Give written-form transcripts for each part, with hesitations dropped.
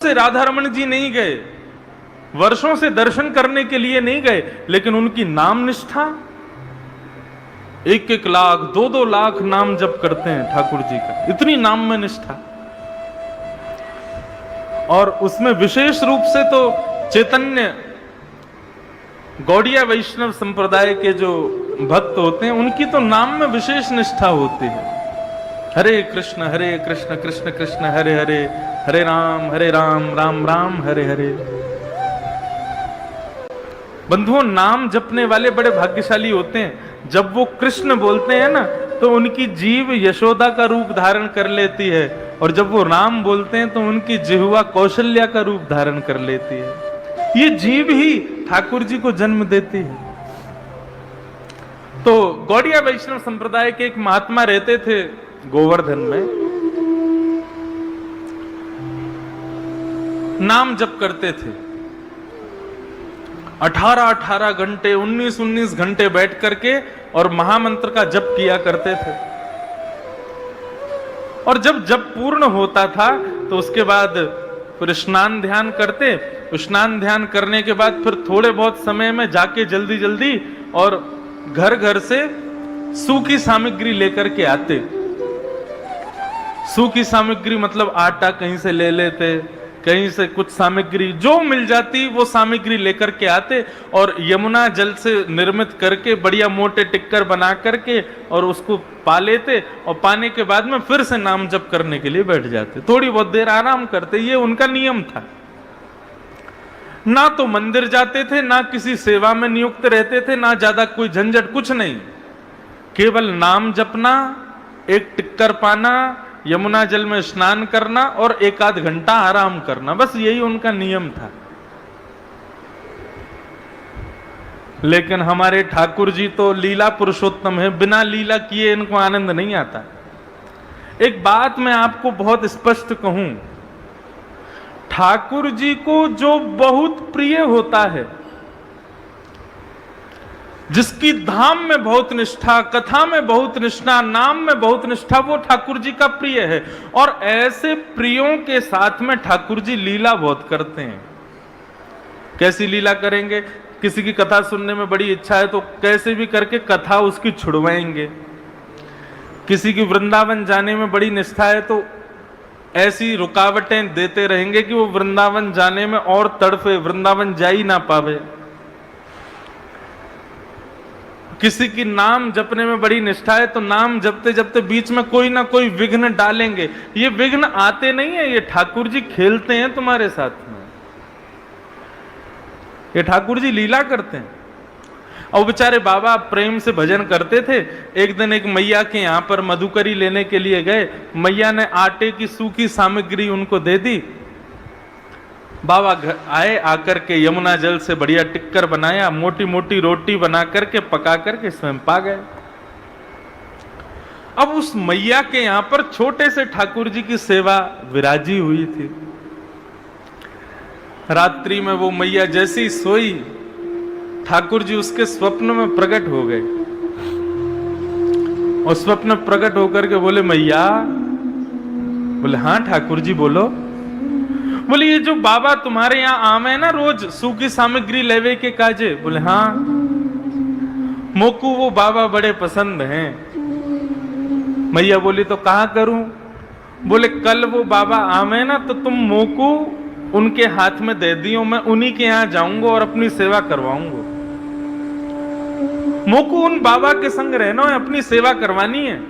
से राधा रमन जी नहीं गए, वर्षों से दर्शन करने के लिए नहीं गए, लेकिन उनकी नाम निष्ठा, 1-1 लाख 2-2 लाख नाम जप करते हैं ठाकुर जी का, इतनी नाम में निष्ठा। और उसमें विशेष रूप से तो चैतन्य गौड़िया वैष्णव संप्रदाय के जो भक्त होते हैं उनकी तो नाम में विशेष निष्ठा होती है। हरे कृष्ण कृष्ण कृष्ण हरे हरे, हरे राम राम राम हरे हरे। बंधुओं, नाम जपने वाले बड़े भाग्यशाली होते हैं। जब वो कृष्ण बोलते हैं ना तो उनकी जीभ यशोदा का रूप धारण कर लेती है, और जब वो राम बोलते हैं तो उनकी जिह्वा कौशल्या का रूप धारण कर लेती है। ये जीभ ही ठाकुर जी को जन्म देती है। तो गौड़िया वैष्णव संप्रदाय के एक महात्मा रहते थे गोवर्धन में, नाम जप करते थे 18-18 घंटे 19-19 घंटे बैठ करके, और महामंत्र का जप किया करते थे। और जब जप पूर्ण होता था तो उसके बाद फिर स्नान ध्यान करते। स्नान ध्यान करने के बाद फिर थोड़े बहुत समय में जाके जल्दी जल्दी और घर घर से सूखी सामग्री लेकर के आते। सूखी सामग्री मतलब आटा कहीं से ले लेते, कहीं से कुछ सामग्री जो मिल जाती वो सामग्री लेकर के आते, और यमुना जल से निर्मित करके बढ़िया मोटे टिक्कर बना करके और उसको पा लेते, और पाने के बाद में फिर से नाम जप करने के लिए बैठ जाते। थोड़ी बहुत देर आराम करते, ये उनका नियम था। ना तो मंदिर जाते थे, ना किसी सेवा में नियुक्त रहते थे, ना ज्यादा कोई झंझट, कुछ नहीं। केवल नाम जपना, एक टिक्कर पाना, यमुना जल में स्नान करना और 1-8 घंटा आराम करना, बस यही उनका नियम था। लेकिन हमारे ठाकुर जी तो लीला पुरुषोत्तम है, बिना लीला किए इनको आनंद नहीं आता। एक बात मैं आपको बहुत स्पष्ट कहूं, ठाकुर जी को जो बहुत प्रिय होता है, जिसकी धाम में बहुत निष्ठा, कथा में बहुत निष्ठा, नाम में बहुत निष्ठा, वो ठाकुर जी का प्रिय है। और ऐसे प्रियों के साथ में ठाकुर जी लीला बहुत करते हैं। कैसी लीला करेंगे? किसी की कथा सुनने में बड़ी इच्छा है तो कैसे भी करके कथा उसकी छुड़वाएंगे। किसी की वृंदावन जाने में बड़ी निष्ठा है तो ऐसी रुकावटें देते रहेंगे कि वो वृंदावन जाने में और तड़फे, वृंदावन जा ही ना पावे। किसी की नाम जपने में बड़ी निष्ठा है तो नाम जपते जपते बीच में कोई ना कोई विघ्न डालेंगे। ये विघ्न आते नहीं है, ये ठाकुर जी खेलते हैं तुम्हारे साथ में, ये ठाकुर जी लीला करते हैं। और बेचारे बाबा प्रेम से भजन करते थे। एक दिन एक मैया के यहां पर मधुकरी लेने के लिए गए, मैया ने आटे की सूखी सामग्री उनको दे दी। बाबा आए, आकर के यमुना जल से बढ़िया टिक्कर बनाया, मोटी मोटी रोटी बना करके पका करके स्वयं पा गए। अब उस मैया के यहां पर छोटे से ठाकुर जी की सेवा विराजी हुई थी। रात्रि में वो मैया जैसी सोई, ठाकुर जी उसके स्वप्न में प्रकट हो गए, और स्वप्न प्रकट होकर के बोले मैया। बोले हाँ ठाकुर जी बोलो। बोले ये जो बाबा तुम्हारे यहाँ आवे ना रोज सूखी सामग्री लेवे के काजे? बोले हाँ, मोकू वो बाबा बड़े पसंद हैं। मैया बोली तो कहाँ करूं? बोले कल वो बाबा आवे ना तो तुम मोकू उनके हाथ में दे दियो, मैं उन्हीं के यहाँ जाऊंगा और अपनी सेवा करवाऊंगा। मोकू उन बाबा के संग रहना है, अपनी सेवा करवानी है।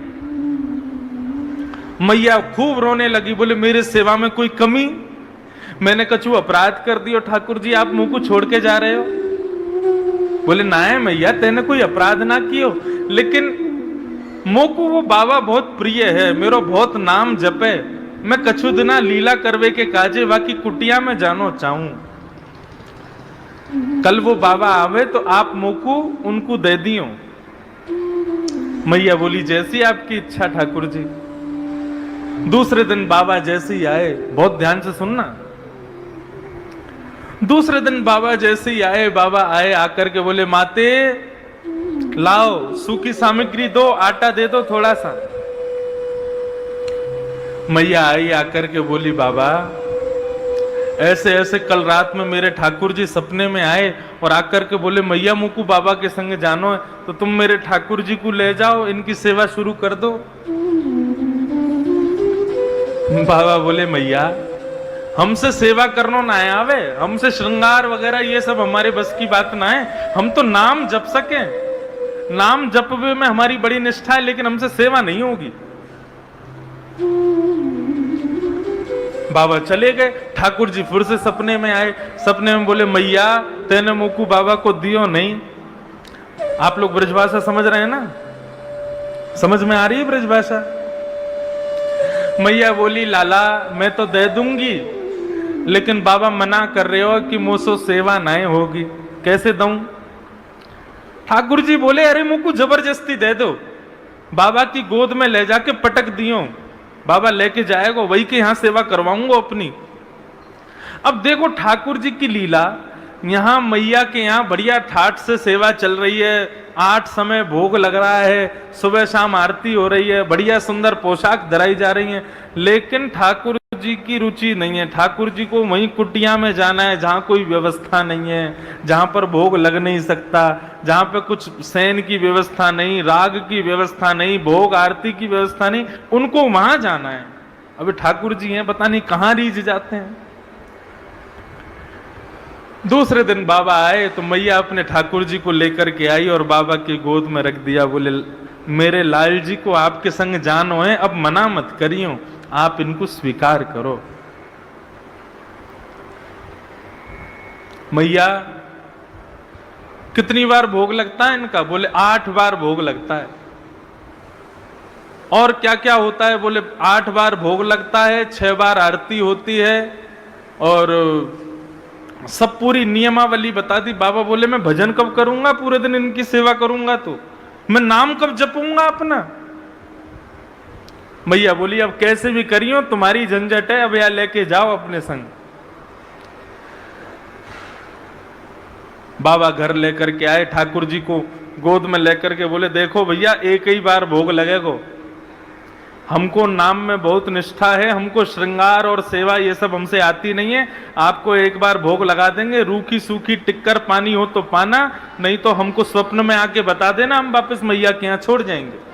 मैया खूब रोने लगी, बोले मेरे सेवा में कोई कमी? मैंने कछु अपराध कर दियो ठाकुर जी, आप मुंह को छोड़ के जा रहे हो? बोले ना है मैया, तेने कोई अपराध ना कियो, लेकिन मोकू वो बाबा बहुत प्रिय है, मेरो बहुत नाम जपे, मैं कछु दिना लीला करवे के काजे बाकी कुटिया में जानो चाहूं। कल वो बाबा आवे तो आप मोकू उनको दे दियो। मैया बोली जैसी आपकी इच्छा ठाकुर जी। दूसरे दिन बाबा जैसे ही आए, बहुत ध्यान से सुनना, दूसरे दिन बाबा जैसे ही आए, बाबा आए आकर के बोले माते लाओ सूखी सामग्री दो, आटा दे दो थोड़ा सा। मैया आई आकर के बोली बाबा ऐसे ऐसे कल रात में मेरे ठाकुर जी सपने में आए और आकर के बोले मैया मुकु बाबा के संग जानो है, तो तुम मेरे ठाकुर जी को ले जाओ, इनकी सेवा शुरू कर दो। बाबा बोले मैया हमसे सेवा करनो ना आवे, हमसे श्रृंगार वगैरह ये सब हमारे बस की बात ना है, हम तो नाम जप सके, नाम जपवे में हमारी बड़ी निष्ठा है, लेकिन हमसे सेवा नहीं होगी। बाबा चले गए। ठाकुर जी फिर से सपने में आए, सपने में बोले मैया तेने मुकु बाबा को दियो नहीं। आप लोग ब्रजभाषा समझ रहे हैं ना, समझ में आ रही है ब्रजभाषा? मैया बोली लाला मैं तो दे दूंगी, लेकिन बाबा मना कर रहे हो कि मुझसे सेवा नहीं होगी, कैसे दूं? ठाकुर जी बोले अरे मुझको जबरदस्ती दे दो, बाबा की गोद में ले जाके पटक दियो, बाबा लेके जाएगा, वही के यहां सेवा करवाऊंगा अपनी। अब देखो ठाकुर जी की लीला, यहां मैया के यहां बढ़िया ठाठ से सेवा चल रही है, 8 समय भोग लग रहा है, सुबह शाम आरती हो रही है, बढ़िया सुंदर पोशाक धराई जा रही है, लेकिन ठाकुर जी की रुचि नहीं है। ठाकुर जी को वहीं कुटिया में जाना है जहां कोई व्यवस्था नहीं है, जहां पर भोग लग नहीं सकता, जहां पे कुछ शयन की व्यवस्था नहीं, राग की व्यवस्था नहीं, भोग आरती की व्यवस्था नहीं, उनको वहां जाना है। अभी ठाकुर जी हैं पता नहीं कहां रीझ जाते हैं। दूसरे दिन बाबा आए तो मैया अपने ठाकुर जी को लेकर के आई और बाबा की गोद में रख दिया। बोले मेरे लाल जी को आपके संग जानो है, अब मना मत करियो, आप इनको स्वीकार करो। मैया कितनी बार भोग लगता है इनका? बोले 8 बार भोग लगता है। और क्या क्या होता है? बोले 8 बार भोग लगता है, 6 बार आरती होती है, और सब पूरी नियमावली बता दी। बाबा बोले मैं भजन कब करूंगा, पूरे दिन इनकी सेवा करूंगा, तो मैं नाम कब जपूंगा अपना? मैया बोली अब कैसे भी करियो, तुम्हारी झंझट है, अब यहां लेके जाओ अपने संग। बाबा घर लेकर के आए, ठाकुर जी को गोद में लेकर के बोले देखो भैया एक ही बार भोग लगेगा, हमको नाम में बहुत निष्ठा है, हमको श्रृंगार और सेवा ये सब हमसे आती नहीं है, आपको एक बार भोग लगा देंगे, रूखी सूखी टिक्कर पानी हो तो पाना, नहीं तो हमको स्वप्न में आके बता देना, हम वापस मैया के यहां छोड़ जाएंगे।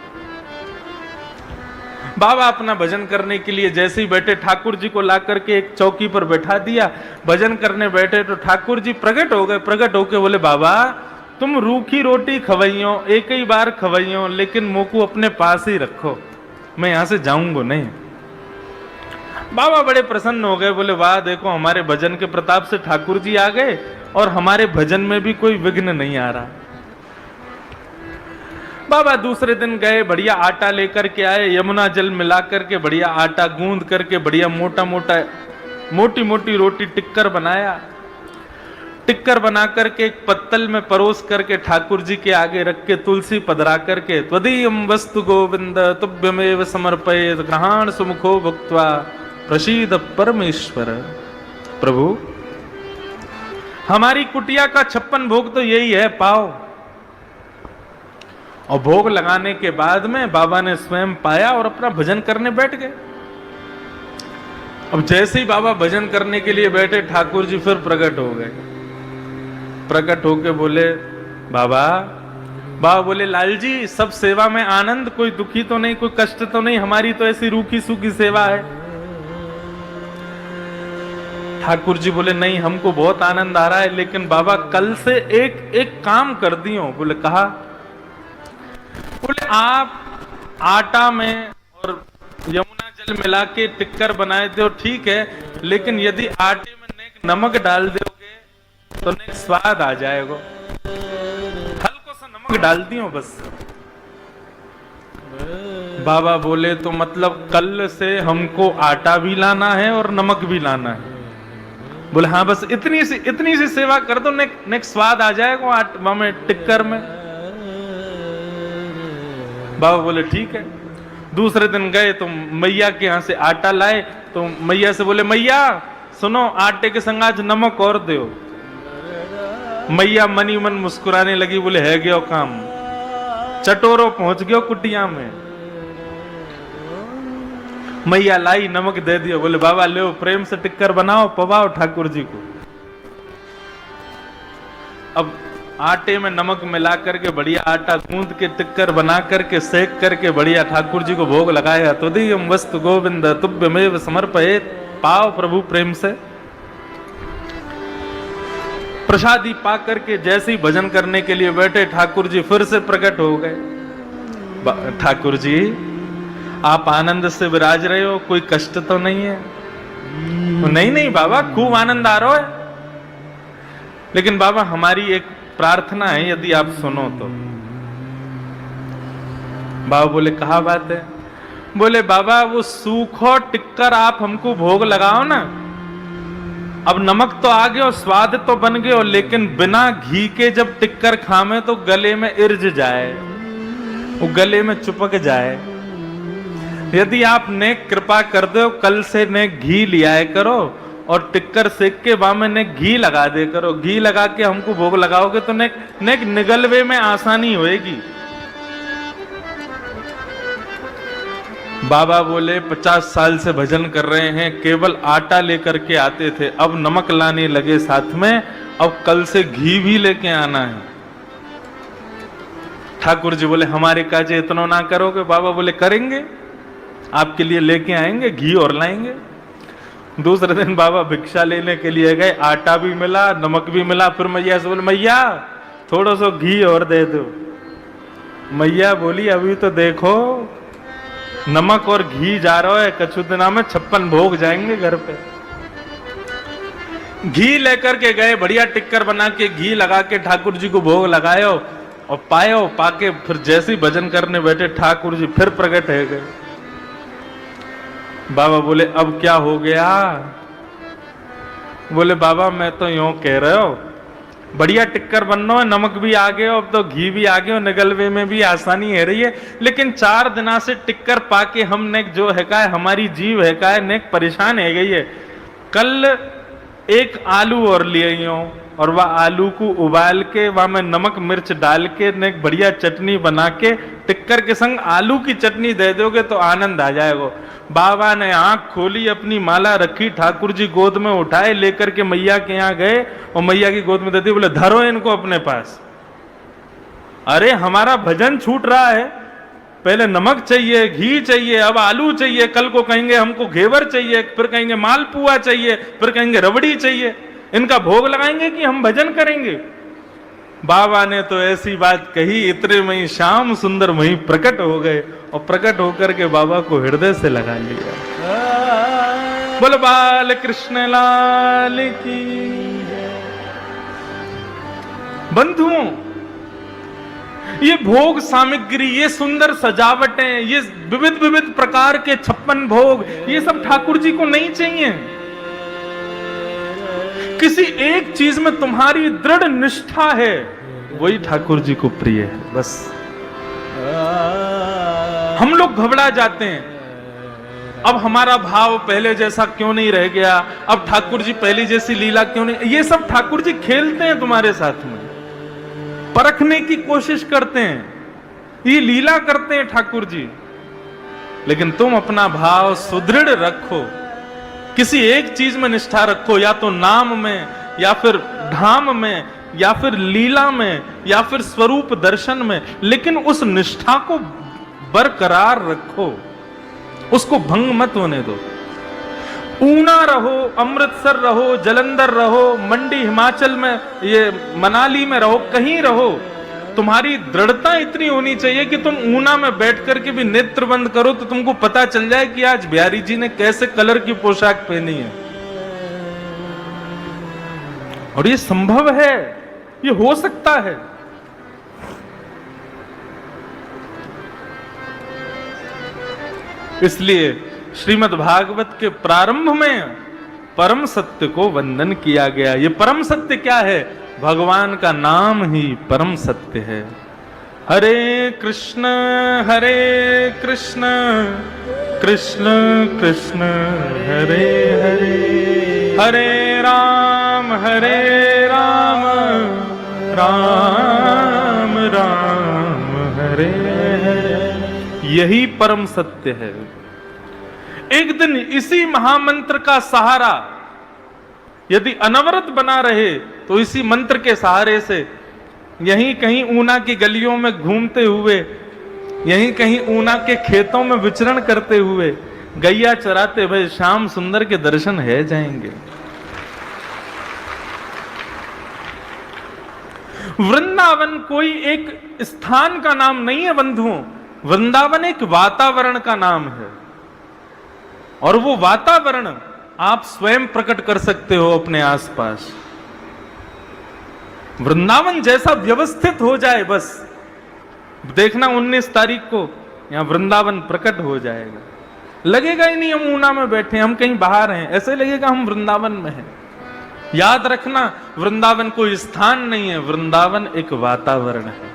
बाबा अपना भजन करने के लिए जैसे ही बैठे, ठाकुर जी को ला करके एक चौकी पर बैठा दिया, भजन करने बैठे तो ठाकुर जी प्रकट हो गए। प्रकट होके बोले बाबा तुम रूखी रोटी खवैयो, एक ही बार खवैयो, लेकिन मोको अपने पास ही रखो, मैं यहां से जाऊंगा नहीं। बाबा बड़े प्रसन्न हो गए, बोले वाह देखो हमारे भजन के प्रताप से ठाकुर जी आ गए और हमारे भजन में भी कोई विघ्न नहीं आ रहा। बाबा दूसरे दिन गए, बढ़िया आटा लेकर के आए, यमुना जल मिला करके बढ़िया आटा गूंद करके बढ़िया मोटा मोटा मोटी मोटी रोटी टिक्कर बनाया। टिक्कर बना करके एक पत्तल में परोस करके ठाकुर जी के आगे रख के तुलसी पधरा करके त्वदीयम वस्तु गोविंद तुभ्यमेव समर्पयेत् ग्रहाण सुमुखो भुक्त्वा प्रसीद परमेश्वर। प्रभु हमारी कुटिया का 56 भोग तो यही है, पाओ। और भोग लगाने के बाद में बाबा ने स्वयं पाया और अपना भजन करने बैठ गए। अब जैसे ही बाबा भजन करने के लिए बैठे, ठाकुर जी फिर प्रकट हो गए। प्रकट होके बोले बाबा, बाबा बोले लाल जी सब सेवा में आनंद, कोई दुखी तो नहीं, कोई कष्ट तो नहीं, हमारी तो ऐसी रूखी सूखी सेवा है। ठाकुर जी बोले नहीं हमको बहुत आनंद आ रहा है, लेकिन बाबा कल से एक काम कर दियो। बोले कहा? बोले आप आटा में और यमुना जल मिला के टिक्कर बनाए दो ठीक है, लेकिन यदि आटे में नमक डाल दोगे तो नेक स्वाद आ जाएगा। हल्को सा नमक डाल दियो बस। बाबा बोले तो मतलब कल से हमको आटा भी लाना है और नमक भी लाना है? बोले हाँ बस इतनी सी सेवा कर दो, नेक स्वाद आ जाएगा आटा में टिक्कर में। बाबा बोले ठीक है। दूसरे दिन गए तो मैया के यहां से आटा लाए, तो मैया से बोले मैया सुनो आटे के संग आज नमक और दो। मैया मनी मन मुस्कुराने लगी, बोले है गयो काम, चटोरो पहुंच गयो कुटिया में। मैया लाई, नमक दे दिया, बोले बाबा ले प्रेम से टिक्कर बनाओ, पवाओ ठाकुर जी को। अब आटे में नमक मिला करके बढ़िया आटा गूंद के टिक्कर बना करके सेक करके बढ़िया ठाकुर जी को भोग लगाया। तो दियम वस्तु गोविंद तुभ्यमेव समर्पयेत्, पाओ प्रभु प्रेम से। प्रसादी पा करके जैसे ही भजन करने के लिए बैठे, ठाकुर जी फिर से प्रकट हो गए। ठाकुर जी आप आनंद से विराज रहे हो, कोई कष्ट तो नहीं है? नहीं नहीं बाबा, खूब आनंद आ रहा है, लेकिन बाबा हमारी एक प्रार्थना है, यदि आप सुनो तो। बाबा बोले कहा बात है? बोले बाबा वो सूखो टिक्कर आप हमको भोग लगाओ ना। अब नमक तो आ गया और स्वाद तो बन गया, लेकिन बिना घी के जब टिक्कर खामे तो गले में इर्ज जाए, वो गले में चिपक जाए। यदि आप ने कृपा कर दो, कल से ने घी लियाए करो और टिक्कर सेक के बामे ने घी लगा दे करो। घी लगा के हमको भोग लगाओगे तो नेक निगलवे में आसानी होएगी। बाबा बोले 50 साल से भजन कर रहे हैं, केवल आटा लेकर के आते थे, अब नमक लाने लगे साथ में, अब कल से घी भी लेके आना है। ठाकुर जी बोले हमारे काजे इतना ना करोगे? बाबा बोले करेंगे, आपके लिए लेके आएंगे, घी और लाएंगे। दूसरे दिन बाबा भिक्षा लेने के लिए गए, आटा भी मिला, नमक भी मिला। फिर मैया से बोले मैया थोड़ा सा घी और दे दो। मैया बोली अभी तो देखो नमक और घी जा रहा है, कछु दिना में 56 भोग जाएंगे घर पे। घी लेकर के गए, बढ़िया टिक्कर बना के घी लगा के ठाकुर जी को भोग लगायो और पायो। पाके फिर जैसे ही भजन करने बैठे, ठाकुर जी फिर प्रकट है गए। बाबा बोले अब क्या हो गया? बोले बाबा मैं तो यूं कह रहे हो, बढ़िया टिक्कर बनना है, नमक भी आ गया, अब तो घी भी आ गया, निगलवे में भी आसानी है रही है, लेकिन 4 दिना से टिक्कर पाके हमने जो है का हमारी जीव है का ने परेशान है गई है। कल एक आलू और ले आई हूं और वह आलू को उबाल के वह में नमक मिर्च डाल के ने बढ़िया चटनी बना के टिक्कर के संग आलू की चटनी दे दोगे तो आनंद आ जाएगा। बाबा ने आंख खोली, अपनी माला रखी, ठाकुर जी गोद में उठाए, लेकर के मैया के यहाँ गए और मैया की गोद में दे दी। बोले धरो इनको अपने पास। अरे हमारा भजन छूट रहा है, पहले नमक चाहिए, घी चाहिए, अब आलू चाहिए, कल को कहेंगे हमको घेवर चाहिए, फिर कहेंगे मालपुआ चाहिए, फिर कहेंगे रबड़ी चाहिए। इनका भोग लगाएंगे कि हम भजन करेंगे? बाबा ने तो ऐसी बात कही, इतने में ही श्याम सुंदर वहीं प्रकट हो गए और प्रकट होकर के बाबा को हृदय से लगा लिया। बोल बाल कृष्ण लाल की। बंधुओं, ये भोग सामग्री, ये सुंदर सजावटें, ये विविध विविध प्रकार के 56 भोग, ये सब ठाकुर जी को नहीं चाहिए। किसी एक चीज में तुम्हारी दृढ़ निष्ठा है, वही ठाकुर जी को प्रिय है। बस हम लोग घबरा जाते हैं, अब हमारा भाव पहले जैसा क्यों नहीं रह गया, अब ठाकुर जी पहले जैसी लीला क्यों नहीं। ये सब ठाकुर जी खेलते हैं तुम्हारे साथ में, परखने की कोशिश करते हैं, ये लीला करते हैं ठाकुर जी। लेकिन तुम अपना भाव सुदृढ़ रखो, किसी एक चीज में निष्ठा रखो, या तो नाम में, या फिर धाम में, या फिर लीला में, या फिर स्वरूप दर्शन में, लेकिन उस निष्ठा को बरकरार रखो, उसको भंग मत होने दो। ऊना रहो, अमृतसर रहो, जलंधर रहो, मंडी हिमाचल में, ये मनाली में रहो, कहीं रहो, तुम्हारी दृढ़ता इतनी होनी चाहिए कि तुम ऊना में बैठ करके भी नेत्र बंद करो तो तुमको पता चल जाए कि आज बिहारी जी ने कैसे कलर की पोशाक पहनी है। और ये संभव है, ये हो सकता है। इसलिए श्रीमद् भागवत के प्रारंभ में परम सत्य को वंदन किया गया। ये परम सत्य क्या है? भगवान का नाम ही परम सत्य है। हरे कृष्ण कृष्ण कृष्ण हरे हरे, हरे राम राम राम हरे हरे। यही परम सत्य है। एक दिन इसी महामंत्र का सहारा यदि अनवरत बना रहे तो इसी मंत्र के सहारे से यहीं कहीं ऊना की गलियों में घूमते हुए, यहीं कहीं ऊना के खेतों में विचरण करते हुए, गैया चराते हुए श्याम सुंदर के दर्शन है जाएंगे। वृंदावन कोई एक स्थान का नाम नहीं है बंधुओं, वृंदावन एक वातावरण का नाम है। और वो वातावरण आप स्वयं प्रकट कर सकते हो अपने आसपास। वृंदावन जैसा व्यवस्थित हो जाए, बस देखना 19 तारीख को यहां वृंदावन प्रकट हो जाएगा। लगेगा ही नहीं हम ऊना में बैठे, हम कहीं बाहर हैं, ऐसे लगेगा हम वृंदावन में हैं। याद रखना, वृंदावन कोई स्थान नहीं है, वृंदावन एक वातावरण है,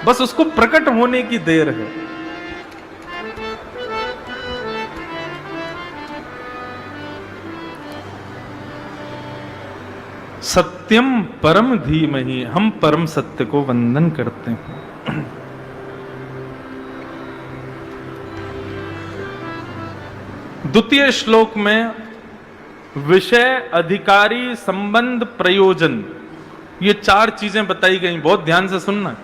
बस उसको प्रकट होने की देर है। सत्यम परम धीमहि, हम परम सत्य को वंदन करते हैं। द्वितीय श्लोक में विषय, अधिकारी, संबंध, प्रयोजन, ये 4 चीजें बताई गई, बहुत ध्यान से सुनना।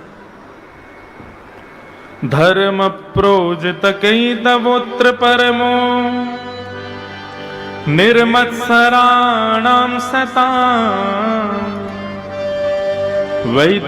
धर्म प्रोजित कई तवोत्र परमो निर्मत्सराणाम सतां वै